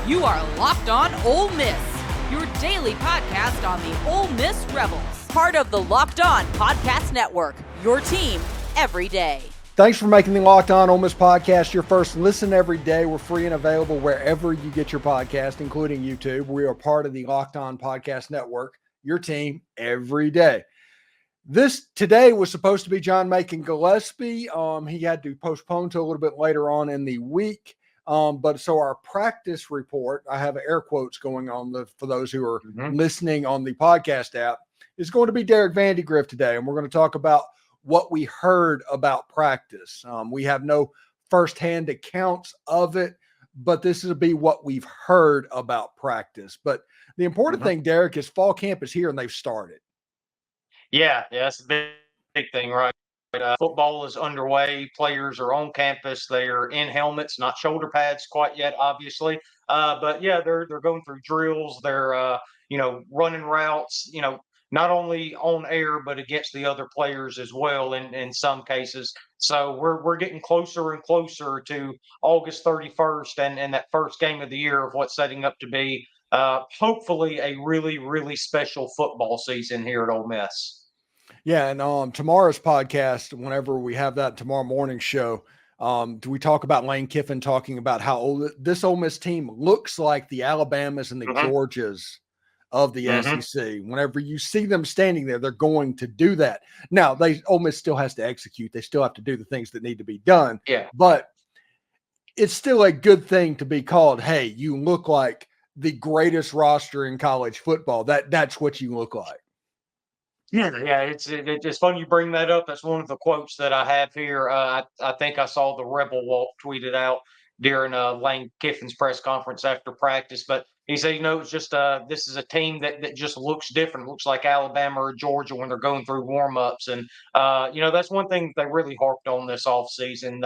You are Locked On Ole Miss, your daily podcast on the Ole Miss Rebels. Part of the Locked On Podcast Network, your team every day. Thanks for making the Locked On Ole Miss Podcast your first listen every day. We're free and available wherever you get your podcast, including YouTube. We are part of the Locked On Podcast Network, your team every day. Today was supposed to be John Macon Gillespie. He had to postpone to a little bit later on in the week. But so our practice report, I have air quotes going on for those who are listening on the podcast app, is going to be Derek Vandygriff today. And we're going to talk about what we heard about practice. We have no firsthand accounts of it, but this will be what we've heard about practice. But the important thing, Derek, is fall camp is here and they've started. Yeah, that's a big thing, right? Football is underway. Players are on campus. They are in helmets, not shoulder pads quite yet, obviously. But yeah, they're going through drills. They're running routes. Not only on air but against the other players as well in some cases. So we're getting closer and closer to August 31st and that first game of the year of what's setting up to be hopefully a really, really special football season here at Ole Miss. Yeah, and tomorrow's podcast, whenever we have that tomorrow morning show, do we talk about Lane Kiffin talking about how this Ole Miss team looks like the Alabamas and the Georgias of the SEC. Whenever you see them standing there, they're going to do that. Now, Ole Miss still has to execute. They still have to do the things that need to be done. Yeah. But it's still a good thing to be called, hey, you look like the greatest roster in college football. That's what you look like. Yeah, it's funny you bring that up. That's one of the quotes that I have here. I think I saw the Rebel Walk tweeted out during Lane Kiffin's press conference after practice. But he said, it's just this is a team that just looks different. It looks like Alabama or Georgia when they're going through warm-ups. And, that's one thing they really harped on this offseason.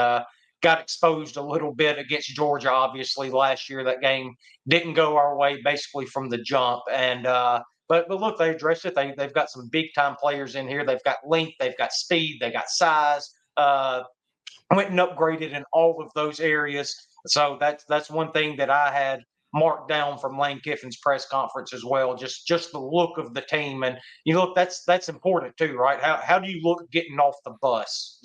Got exposed a little bit against Georgia, obviously, last year. That game didn't go our way basically from the jump. And But look, they addressed it. They've got some big time players in here. They've got length, they've got speed, they got size. Went and upgraded in all of those areas. So that's one thing that I had marked down from Lane Kiffin's press conference as well. Just the look of the team, and look, that's important too, right? How do you look getting off the bus?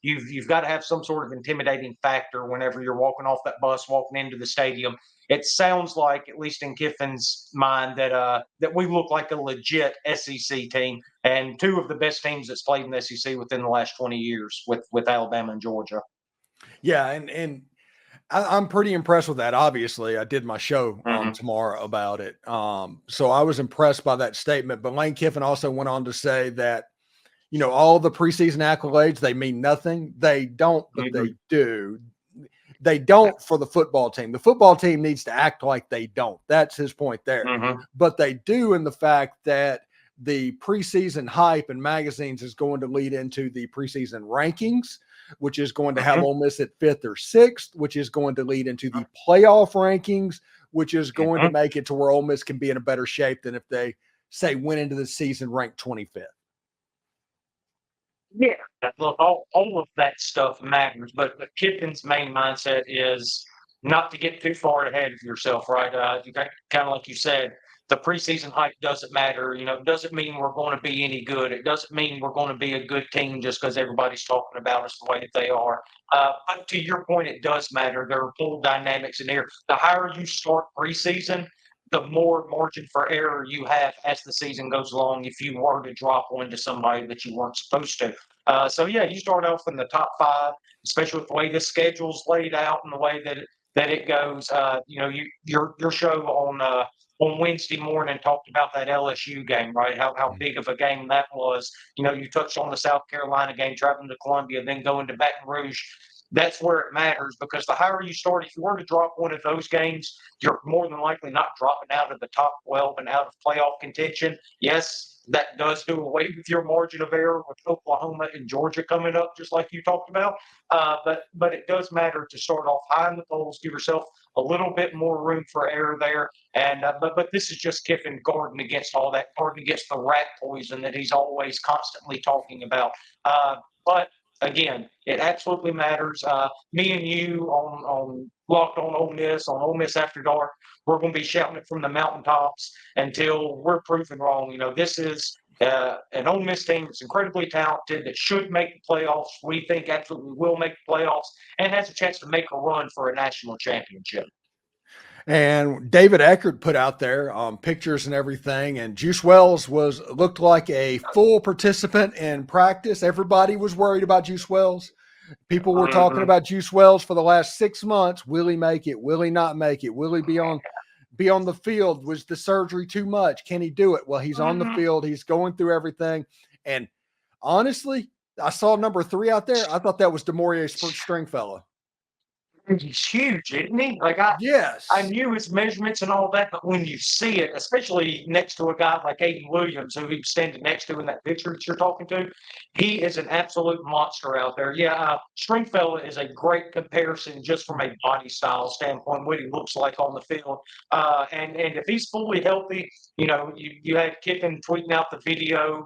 You've got to have some sort of intimidating factor whenever you're walking off that bus, walking into the stadium. It sounds like, at least in Kiffin's mind, that we look like a legit SEC team and two of the best teams that's played in the SEC within the last 20 years with Alabama and Georgia. Yeah, and I'm pretty impressed with that. Obviously, I did my show tomorrow about it. So I was impressed by that statement. But Lane Kiffin also went on to say that, all the preseason accolades, they mean nothing. They don't, but they do. They don't for the football team. The football team needs to act like they don't. That's his point there. But they do in the fact that the preseason hype in magazines is going to lead into the preseason rankings, which is going to have Ole Miss at 5th or 6th, which is going to lead into the playoff rankings, which is going to make it to where Ole Miss can be in a better shape than if they, say, went into the season ranked 25th. Yeah, look, all of that stuff matters, but Kiffin's main mindset is not to get too far ahead of yourself, right? You got, kind of like you said, the preseason hype doesn't matter. It doesn't mean we're going to be any good. It doesn't mean we're going to be a good team just because everybody's talking about us the way that they are. But to your point, it does matter. There are full dynamics in here. The higher you start preseason, the more margin for error you have as the season goes along if you were to drop one to somebody that you weren't supposed to. So, yeah, you start off in the top 5, especially with the way the schedule's laid out and the way that it goes. Your show on Wednesday morning talked about that LSU game, right? How big of a game that was. You touched on the South Carolina game, traveling to Columbia, then going to Baton Rouge. That's where it matters, because the higher you start, if you were to drop one of those games, you're more than likely not dropping out of the top 12 and out of playoff contention. Yes, that does do away with your margin of error with Oklahoma and Georgia coming up, just like you talked about. But it does matter to start off high in the polls, give yourself a little bit more room for error there. And but this is just Kiffin guarding against all that, guarding against the rat poison that he's always constantly talking about. But again, it absolutely matters. Me and you on Locked On Ole Miss, on Ole Miss After Dark, we're going to be shouting it from the mountaintops until we're proven wrong. This is an Ole Miss team that's incredibly talented, that should make the playoffs. We think absolutely will make the playoffs and has a chance to make a run for a national championship. And David Eckert put out there pictures and everything, and Juice Wells looked like a full participant in practice. Everybody was worried about Juice Wells. People were talking about Juice Wells for the last 6 months. Will he make it? Will he not make it? Will he be on the field? Was the surgery too much? Can he do it? Well, he's on the field. He's going through everything. And honestly, I saw number 3 out there. I thought that was DeMaurier Stringfellow. He's huge, isn't he? Yes. I knew his measurements and all that, but when you see it, especially next to a guy like Aiden Williams, who he was standing next to in that picture that you're talking to, he is an absolute monster out there. Yeah, Stringfellow is a great comparison just from a body style standpoint, what he looks like on the field. And if he's fully healthy, you had Kiffin tweeting out the video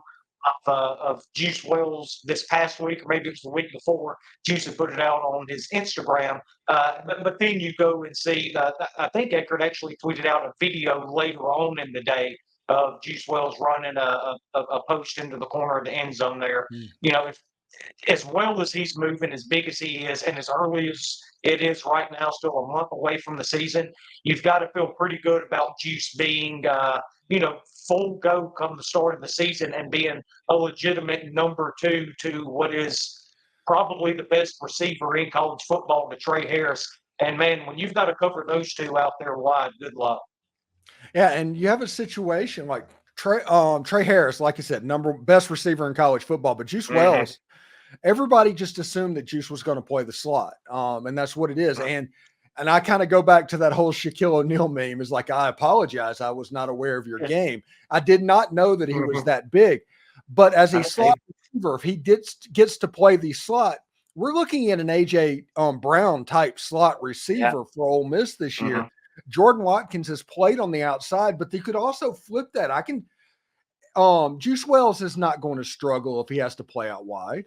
of Juice Wells this past week, or maybe it was the week before. Juice had put it out on his Instagram. But then you go and see, I think Eckert actually tweeted out a video later on in the day of Juice Wells running a post into the corner of the end zone there. If, as well as he's moving, as big as he is, and as early as it is right now, still a month away from the season, you've got to feel pretty good about Juice being, full go come the start of the season and being a legitimate number 2 to what is probably the best receiver in college football, to Trey Harris. And man, when you've got to cover those two out there wide, good luck. Yeah, and you have a situation like Trey Harris, like I said, best receiver in college football, but Juice Wells, everybody just assumed that Juice was going to play the slot, and that's what it is. And I kind of go back to that whole Shaquille O'Neal meme. Is like, I apologize, I was not aware of your game. I did not know that he was that big. But as a slot receiver, if he gets to play the slot, we're looking at an A.J. Brown type slot receiver for Ole Miss this year. Jordan Watkins has played on the outside, but they could also flip that. Juice Wells is not going to struggle if he has to play out wide.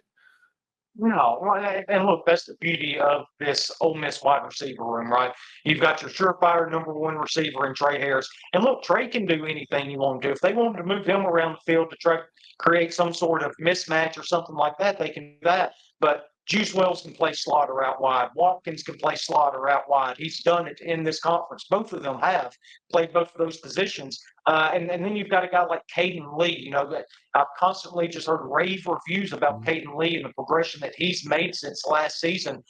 No, and look, that's the beauty of this Ole Miss wide receiver room, right? You've got your surefire number 1 receiver in Trey Harris. And look, Trey can do anything you want to do. If they want to move him around the field to try to create some sort of mismatch or something like that, they can do that. But Juice Wells can play slot or out wide. Watkins can play slot or out wide. He's done it in this conference. Both of them have played both of those positions. And then you've got a guy like Caden Lee, that I've constantly just heard rave reviews about Caden Lee and the progression that he's made since last season.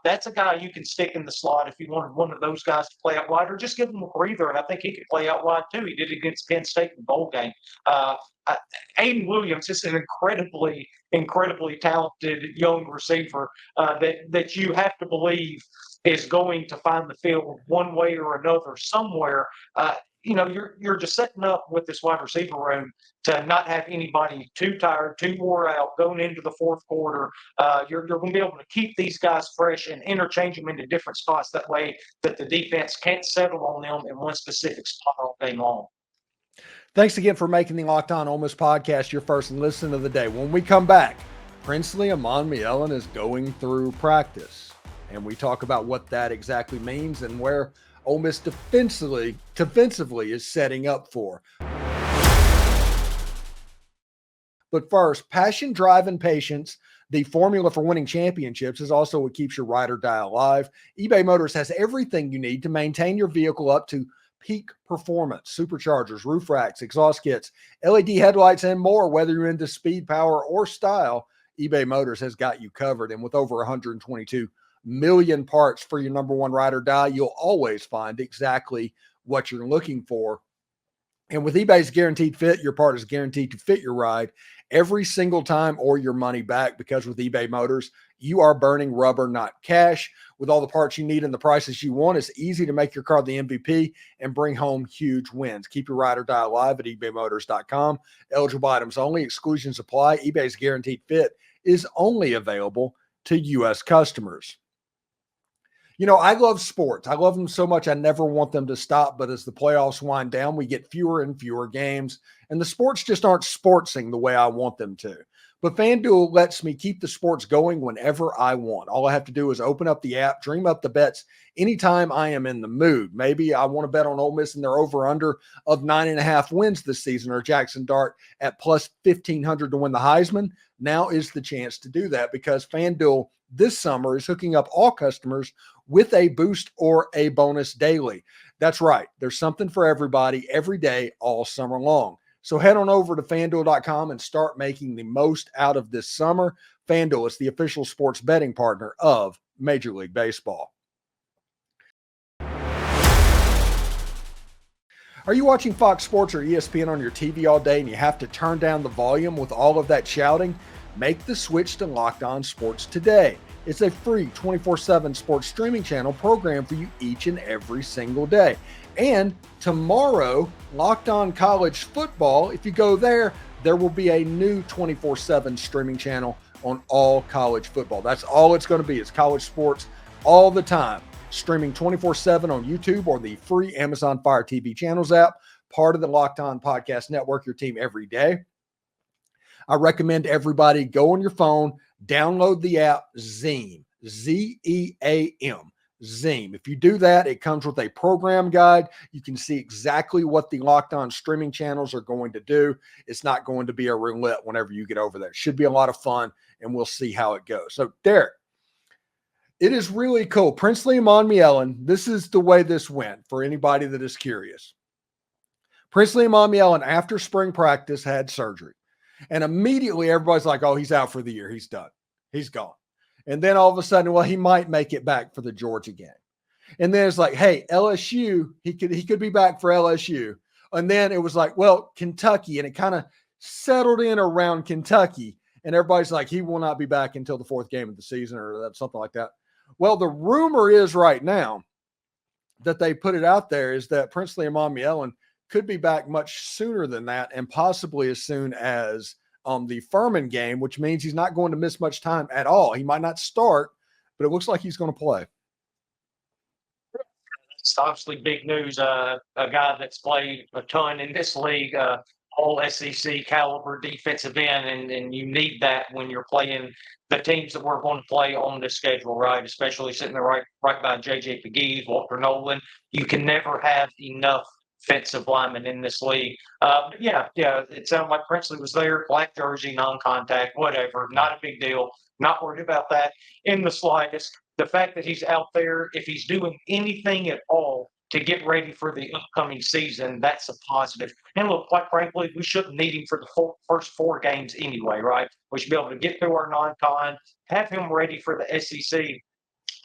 That's a guy you can stick in the slot if you wanted one of those guys to play out wide, or just give him a breather. And I think he could play out wide too. He did it against Penn State in the bowl game. Aiden Williams is an incredibly talented young receiver that you have to believe is going to find the field one way or another somewhere. You're just setting up with this wide receiver room to not have anybody too tired, too wore out going into the fourth quarter. You're going to be able to keep these guys fresh and interchange them into different spots. That way that the defense can't settle on them in one specific spot all day long. Thanks again for making the Locked On Ole Miss podcast your first listen of the day. When we come back, Princely Umanmielen is going through practice, and we talk about what that exactly means and where Ole Miss defensively is setting up for. But first, passion, drive, and patience, the formula for winning championships, is also what keeps your ride or die alive. eBay Motors has everything you need to maintain your vehicle up to peak performance: superchargers, roof racks, exhaust kits, LED headlights, and more. Whether you're into speed, power, or style, eBay Motors has got you covered. And with over 122 million parts for your number 1 ride or die, you'll always find exactly what you're looking for. And with eBay's Guaranteed Fit, your part is guaranteed to fit your ride every single time, or your money back, because with eBay Motors, you are burning rubber, not cash. With all the parts you need and the prices you want, it's easy to make your car the MVP and bring home huge wins. Keep your ride or die alive at ebaymotors.com. Eligible items only. Exclusions apply. eBay's Guaranteed Fit is only available to U.S. customers. I love sports. I love them so much, I never want them to stop. But as the playoffs wind down, we get fewer and fewer games, and the sports just aren't sportsing the way I want them to. But FanDuel lets me keep the sports going whenever I want. All I have to do is open up the app, dream up the bets anytime I am in the mood. Maybe I want to bet on Ole Miss and their over-under of 9.5 wins this season, or Jaxson Dart at plus 1,500 to win the Heisman. Now is the chance to do that because FanDuel this summer is hooking up all customers with a boost or a bonus daily. That's right. There's something for everybody every day all summer long. So head on over to FanDuel.com and start making the most out of this summer. FanDuel is the official sports betting partner of Major League Baseball. Are you watching Fox Sports or ESPN on your TV all day and you have to turn down the volume with all of that shouting? Make the switch to Locked On Sports today. It's a free 24/7 sports streaming channel program for you each and every single day. And tomorrow, Locked On College Football, if you go there, there will be a new 24/7 streaming channel on all college football. That's all it's going to be. It's college sports all the time. Streaming 24/7 on YouTube or the free Amazon Fire TV channels app, part of the Locked On Podcast Network, your team every day. I recommend everybody go on your phone, download the app Zeem, Z-E-A-M, Zeem. If you do that, it comes with a program guide. You can see exactly what the Locked On streaming channels are going to do. It's not going to be a roulette whenever you get over there. It should be a lot of fun, and we'll see how it goes. So, Derek, it is really cool. Princely Umanmielen, this is the way this went for anybody that is curious. Princely Umanmielen, after spring practice, had surgery. And immediately everybody's like, oh, he's out for the year. He's done. He's gone. And then all of a sudden, well, he might make it back for the Georgia game. And then it's like, hey, LSU, he could be back for LSU. And then it was like, well, Kentucky. And it kind of settled in around Kentucky. And everybody's like, he will not be back until the fourth game of the season or something like that. Well, the rumor is right now that they put it out there is that Princely Umanmielen could be back much sooner than that and possibly as soon as the Furman game, which means he's not going to miss much time at all. He might not start, but it looks like he's going to play. It's obviously big news. A guy that's played a ton in this league, all SEC caliber defensive end, and you need that when you're playing the teams that we're going to play on the schedule, right? Especially sitting there right by J.J. Pegues, Walter Nolan. You can never have enough defensive linemen in this league. Yeah, it sounded like Princely was there, black jersey, non-contact, whatever, not a big deal. Not worried about that in the slightest. The fact that he's out there, if he's doing anything at all to get ready for the upcoming season, that's a positive. And look, quite frankly, we shouldn't need him for the first 4 games anyway, right? We should be able to get through our non-con, have him ready for the SEC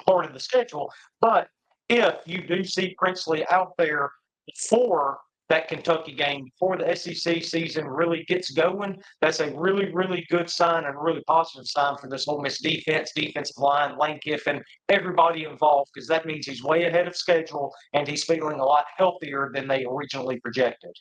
part of the schedule. But if you do see Princely out there before that Kentucky game, before the SEC season really gets going, that's a really, really good sign and a really positive sign for this Ole Miss defense, defensive line, Lane Kiffin, everybody involved, because that means he's way ahead of schedule and he's feeling a lot healthier than they originally projected.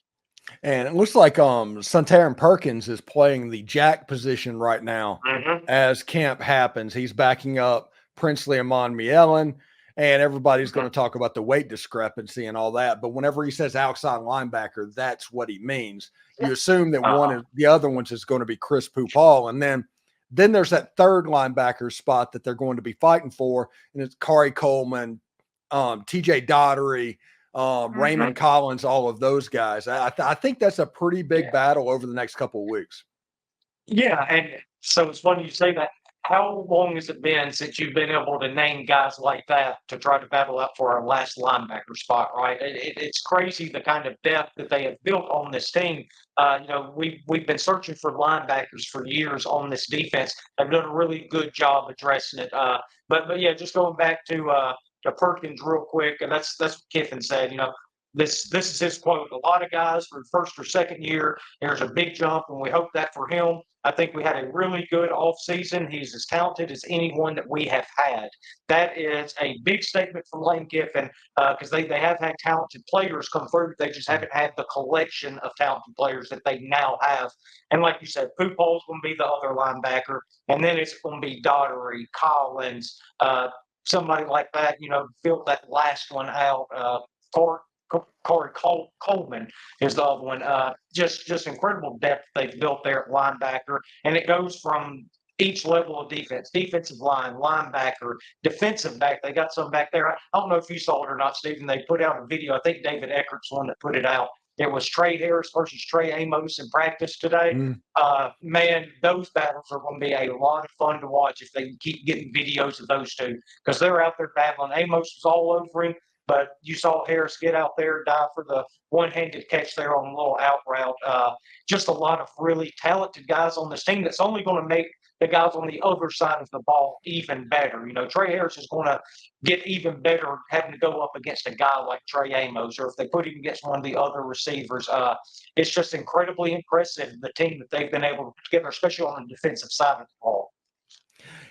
And it looks like Suntaran Perkins is playing the jack position right now as camp happens. He's backing up Princely Umanmielen. And everybody's going to talk about the weight discrepancy and all that. But whenever he says outside linebacker, that's what he means. You assume that one of the other ones is going to be Chris Pupal. And then there's that third linebacker spot that they're going to be fighting for. And it's Kari Coleman, TJ Daugherty, Raymond Collins, all of those guys. I think that's a pretty big battle over the next couple of weeks. Yeah. And so it's funny you say that. How long has it been since you've been able to name guys like that to try to battle out for our last linebacker spot, right? It's crazy the kind of depth that they have built on this team. We've been searching for linebackers for years on this defense. They've done a really good job addressing it. But yeah, just going back to Perkins real quick, and that's what Kiffin said. This is his quote. A lot of guys for first or second year, there's a big jump, and we hope that for him. I think we had a really good offseason. He's as talented as anyone that we have had. That is a big statement from Lane Kiffin because they have had talented players come through. They just haven't had the collection of talented players that they now have. And like you said, Pupal's going to be the other linebacker, and then it's going to be Daugherty, Collins, somebody like that, fill that last one out. Corey Coleman is the other one. Just incredible depth they've built there at linebacker, and it goes from each level of defense: defensive line, linebacker, defensive back. They got some back there. I don't know if you saw it or not, Stephen. They put out a video. I think David Eckert's the one that put it out. It was Trey Harris versus Trey Amos in practice today. Man, those battles are going to be a lot of fun to watch if they keep getting videos of those two, because they're out there battling. Amos was all over him, but you saw Harris get out there, dive for the one-handed catch there on a little out route. Just a lot of really talented guys on this team that's only going to make the guys on the other side of the ball even better. You know, Trey Harris is going to get even better having to go up against a guy like Trey Amos, or if they put him against one of the other receivers. It's just incredibly impressive, the team that they've been able to put together, especially on the defensive side of the ball.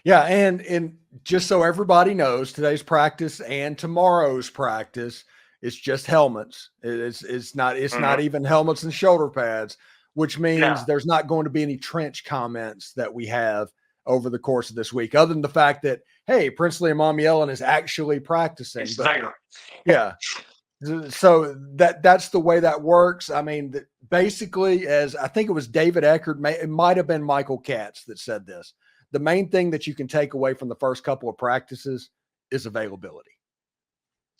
Yeah, and just so everybody knows, today's practice and tomorrow's practice is just helmets. It's not even helmets and shoulder pads, which means there's not going to be any trench comments that we have over the course of this week, other than the fact that, hey, Princely Umanmielen is actually practicing. It's there. Yeah. So that's the way that works. I mean, basically, as I think it was David Eckert, it might have been Michael Katz that said this. The main thing that you can take away from the first couple of practices is availability.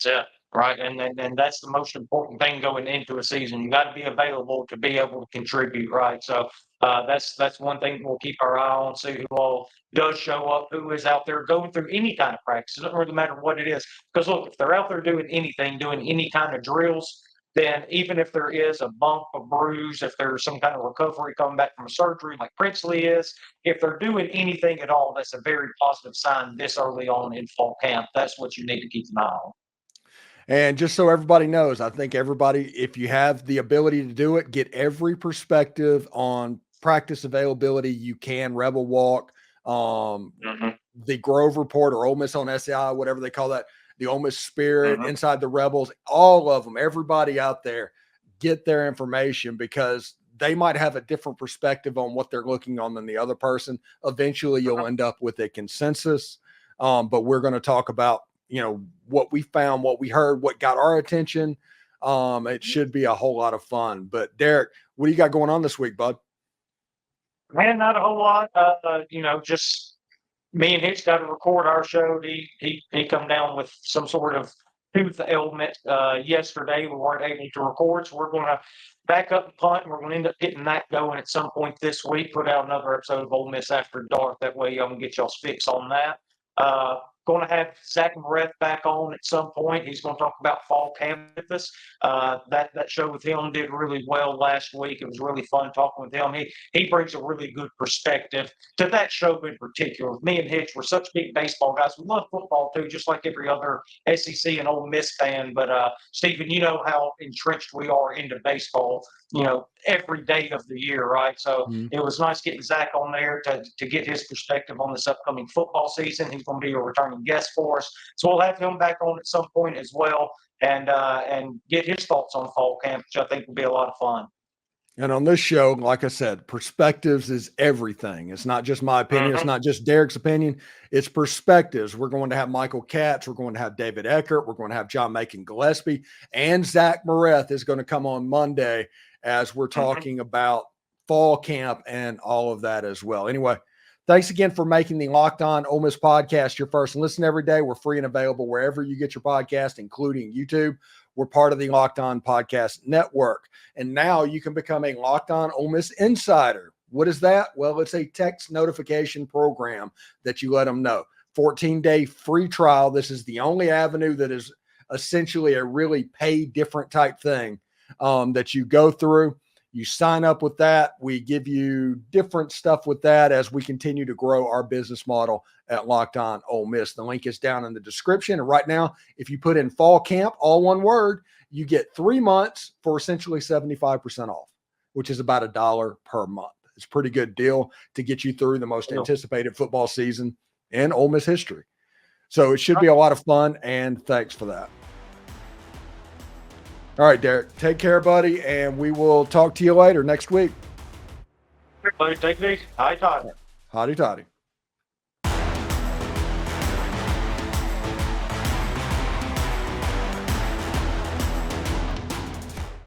Yeah, right. And that's the most important thing going into a season. You got to be available to be able to contribute, right? So that's one thing we'll keep our eye on, see who all does show up, who is out there going through any kind of practice. It doesn't really matter what it is. Because, look, if they're out there doing anything, doing any kind of drills, then even if there is a bump, a bruise, if there's some kind of recovery coming back from a surgery like Princely is, if they're doing anything at all, that's a very positive sign this early on in fall camp. That's what you need to keep an eye on. And just so everybody knows, I think everybody, if you have the ability to do it, get every perspective on practice availability you can. Rebel Walk, the Grove Report, or Ole Miss on SEI, whatever they call that, the Ole Miss Spirit, Inside the Rebels, all of them, everybody out there, get their information, because they might have a different perspective on what they're looking on than the other person. Eventually, you'll end up with a consensus. But we're going to talk about, what we found, what we heard, what got our attention. It should be a whole lot of fun. But Derek, what do you got going on this week, bud? Man, not a whole lot. Just me and Hitch got to record our show. He come down with some sort of tooth ailment yesterday. We weren't able to record, so we're going to back up and punt, and we're going to end up getting that going at some point this week. Put out another episode of Ole Miss After Dark. That way, I'm going to get y'all's fix on that. Going to have Zach Mareth back on at some point. He's going to talk about fall camp with us. That show with him did really well last week. It was really fun talking with him. He brings a really good perspective to that show in particular. Me and Hitch were such big baseball guys. We love football too, just like every other SEC and Ole Miss fan. But Stephen, you know how entrenched we are into baseball, every day of the year, right? So it was nice getting Zach on there to get his perspective on this upcoming football season. He's going to be a returning guest for us, so we'll have him back on at some point as well, and get his thoughts on fall camp, which I think will be a lot of fun. And on this show, like I said, perspectives is everything. It's not just my opinion. It's not just Derek's opinion. It's perspectives. We're going to have Michael Katz. We're going to have David Eckert. We're going to have John Macon Gillespie, and Zach Mareth is going to come on Monday as we're talking about fall camp and all of that as well. Anyway, thanks again for making the Locked On Ole Miss podcast your first listen every day. We're free and available wherever you get your podcast, including YouTube. We're part of the Locked On Podcast Network. And now you can become a Locked On Ole Miss Insider. What is that? Well, it's a text notification program that you let them know. 14-day free trial. This is the only avenue that is essentially a really pay different type thing that you go through. You sign up with that. We give you different stuff with that as we continue to grow our business model at Locked On Ole Miss. The link is down in the description. And right now, if you put in fall camp, all one word, you get 3 months for essentially 75% off, which is about $1 per month. It's a pretty good deal to get you through the most anticipated football season in Ole Miss history. So it should be a lot of fun, and thanks for that. All right, Derek, take care, buddy, and we will talk to you later next week. Everybody, take it easy. Hi, Todd. Hotty toddy.